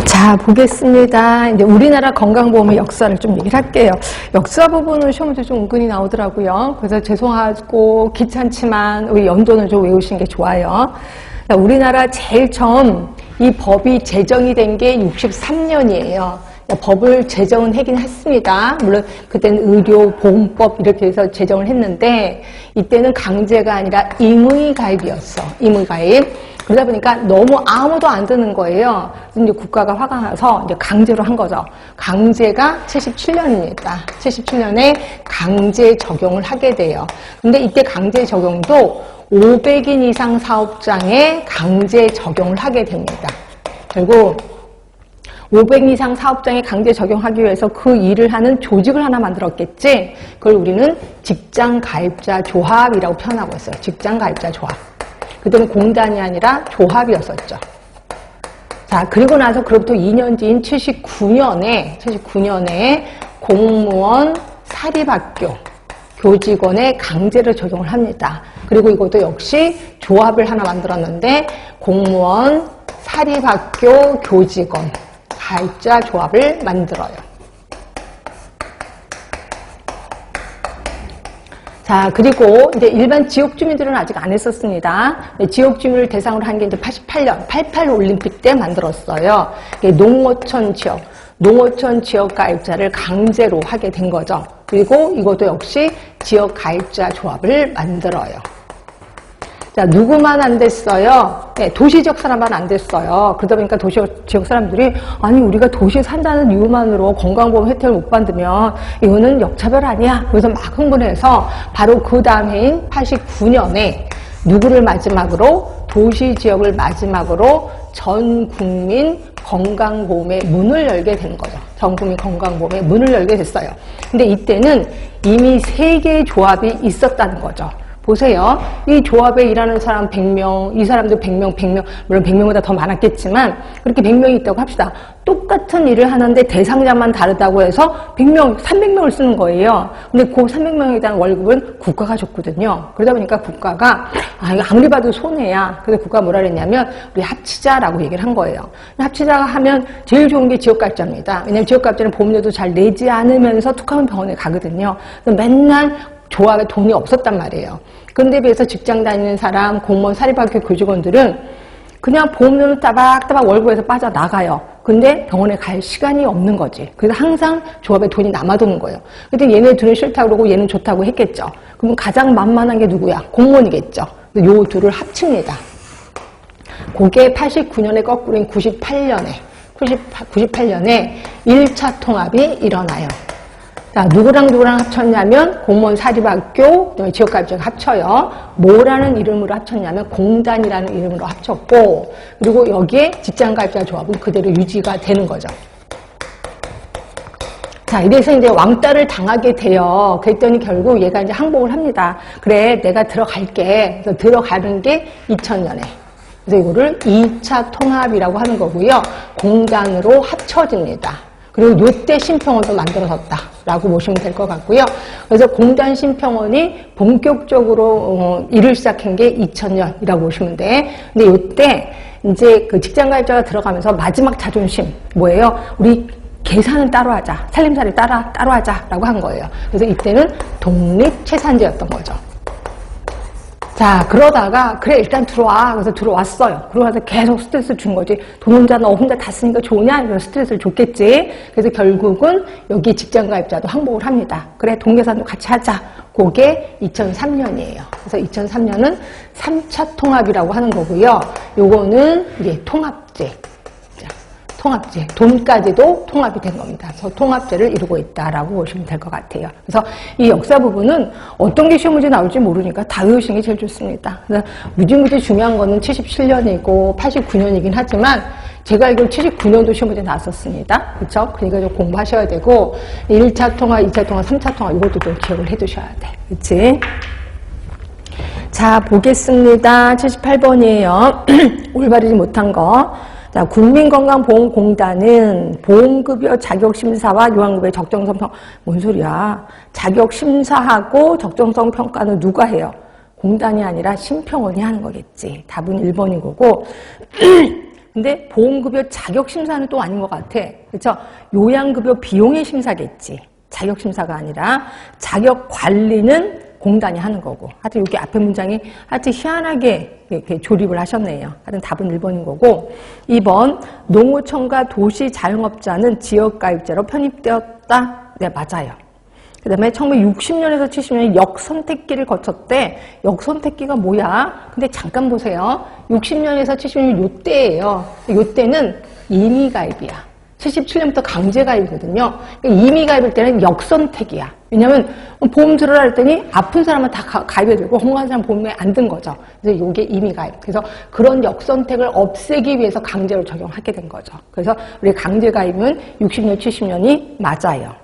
자, 보겠습니다. 이제 우리나라 건강보험의 역사를 좀 얘기를 할게요. 역사 부분은 시험 문제 좀 은근히 나오더라고요. 그래서 죄송하고 귀찮지만 우리 연도는 좀 외우시는 게 좋아요. 자, 우리나라 제일 처음 이 법이 제정이 된 게 63년이에요. 법을 제정은 하긴 했습니다. 물론 그때는 의료보험법 이렇게 해서 제정을 했는데 이때는 강제가 아니라 임의가입이었어. 임의가입. 그러다 보니까 너무 아무도 안 드는 거예요. 그래서 이제 국가가 화가 나서 이제 강제로 한 거죠. 강제가 77년입니다. 77년에 강제 적용을 하게 돼요. 근데 이때 강제 적용도 500인 이상 사업장에 강제 적용을 하게 됩니다. 결국 500인 이상 사업장에 강제 적용하기 위해서 그 일을 하는 조직을 하나 만들었겠지. 그걸 우리는 직장가입자 조합이라고 표현하고 있어요. 직장가입자 조합. 그때는 공단이 아니라 조합이었었죠. 자, 그리고 나서 그로부터 2년 뒤인 79년에 공무원 사립학교 교직원에 강제를 적용을 합니다. 그리고 이것도 역시 조합을 하나 만들었는데 공무원 사립학교 교직원 가입자 조합을 만들어요. 자, 그리고 이제 일반 지역 주민들은 아직 안 했었습니다. 지역 주민을 대상으로 한 게 이제 88년 88 올림픽 때 만들었어요. 농어촌 지역 가입자를 강제로 하게 된 거죠. 그리고 이것도 역시 지역 가입자 조합을 만들어요. 자, 누구만 안 됐어요? 네, 도시 지역 사람만 안 됐어요. 그러다 보니까 도시 지역 사람들이 아니 우리가 도시에 산다는 이유만으로 건강보험 혜택을 못 받으면 이거는 역차별 아니야? 그래서 막 흥분해서 바로 그 다음 해인 89년에 누구를 마지막으로 도시 지역을 마지막으로 전 국민 건강보험의 문을 열게 된 거죠. 전 국민 건강보험의 문을 열게 됐어요. 근데 이때는 이미 3개의 조합이 있었다는 거죠. 보세요. 이 조합에 일하는 사람 100명, 이 사람들 100명, 물론 100명보다 더 많았겠지만 그렇게 100명이 있다고 합시다. 똑같은 일을 하는데 대상자만 다르다고 해서 100명, 300명을 쓰는 거예요. 근데 그 300명에 대한 월급은 국가가 줬거든요. 그러다 보니까 국가가 이거 아무리 봐도 손해야. 그래서 국가가 뭐라 그랬냐면 우리 합치자라고 얘기를 한 거예요. 합치자가 하면 제일 좋은 게 지역가입자입니다. 왜냐하면 지역가입자는 보험료도 잘 내지 않으면서 툭하면 병원에 가거든요. 그래서 맨날 조합에 돈이 없었단 말이에요. 그런데 비해서 직장 다니는 사람, 공무원 사립학교 교직원들은 그냥 보험료는 따박따박 월급에서 빠져나가요. 근데 병원에 갈 시간이 없는 거지. 그래서 항상 조합에 돈이 남아도는 거예요. 근데 얘네 둘은 싫다고 그러고 얘는 좋다고 했겠죠. 그러면 가장 만만한 게 누구야? 공무원이겠죠. 요 둘을 합칩니다. 그게 89년에 거꾸로인 98년에 1차 통합이 일어나요. 자, 누구랑 합쳤냐면 공무원 사립학교, 지역가입자가 합쳐요. 뭐라는 이름으로 합쳤냐면 공단이라는 이름으로 합쳤고, 그리고 여기에 직장가입자 조합은 그대로 유지가 되는 거죠. 자, 이래서 이제 왕따를 당하게 돼요. 그랬더니 결국 얘가 이제 항복을 합니다. 그래, 내가 들어갈게. 그래서 들어가는 게 2000년에. 그래서 이거를 2차 통합이라고 하는 거고요. 공단으로 합쳐집니다. 그리고 요때 심평원도 만들어졌다라고 보시면 될 것 같고요. 그래서 공단 심평원이 본격적으로 일을 시작한 게 2000년이라고 보시면 돼. 근데 요때 이제 그 직장가입자가 들어가면서 마지막 자존심 뭐예요? 우리 계산은 따로 하자, 살림살이 따로 하자라고 한 거예요. 그래서 이때는 독립채산제였던 거죠. 자, 그러다가 그래 일단 들어와. 그래서 들어왔어요. 그러고서 계속 스트레스 준 거지. 돈 혼자 너 혼자 다 쓰니까 좋으냐? 이런 스트레스를 줬겠지. 그래서 결국은 여기 직장가입자도 항복을 합니다. 그래 동계산도 같이 하자. 그게 2003년이에요. 그래서 2003년은 3차 통합이라고 하는 거고요. 요거는 이제 통합제. 통합제, 돈까지도 통합이 된 겁니다. 그래서 통합제를 이루고 있다라고 보시면 될 것 같아요. 그래서 이 역사 부분은 어떤 게 시험 문제 나올지 모르니까 다 외우시는 게 제일 좋습니다. 그래서 무지무지 중요한 거는 77년이고 89년이긴 하지만 제가 알기로 79년도 시험 문제 나왔었습니다. 그렇죠? 그러니까 좀 공부하셔야 되고 1차 통합, 2차 통합, 3차 통합 이것도 좀 기억을 해 두셔야 돼. 그렇지? 자, 보겠습니다. 78번이에요. 올바르지 못한 거. 자, 국민건강보험공단은 보험급여 자격심사와 요양급여 적정성 평가, 뭔 소리야? 자격심사하고 적정성 평가는 누가 해요? 공단이 아니라 심평원이 하는 거겠지. 답은 1번인 거고 근데 보험급여 자격심사는 또 아닌 것 같아. 그렇죠? 요양급여 비용의 심사겠지. 자격심사가 아니라 자격관리는 공단이 하는 거고. 하여튼 여기 앞에 문장이 하여튼 희한하게 이렇게 조립을 하셨네요. 하여튼 답은 1번인 거고. 2번, 농어촌과 도시자영업자는 지역가입자로 편입되었다. 네, 맞아요. 그 다음에 1960년에서 70년에 역선택기를 거쳤대. 역선택기가 뭐야? 근데 잠깐 보세요. 60년에서 70년 요때예요. 요때는 임의가입이야. 77년부터 강제가입이거든요. 임의가입일 때는 역선택이야. 왜냐면 보험 들으라 했더니 아픈 사람은 다 가입이 되고 건강한 사람 보험에 안 든 거죠. 그래서 이게 임의가입. 그래서 그런 역선택을 없애기 위해서 강제로 적용하게 된 거죠. 그래서 우리 강제가입은 60년, 70년이 맞아요.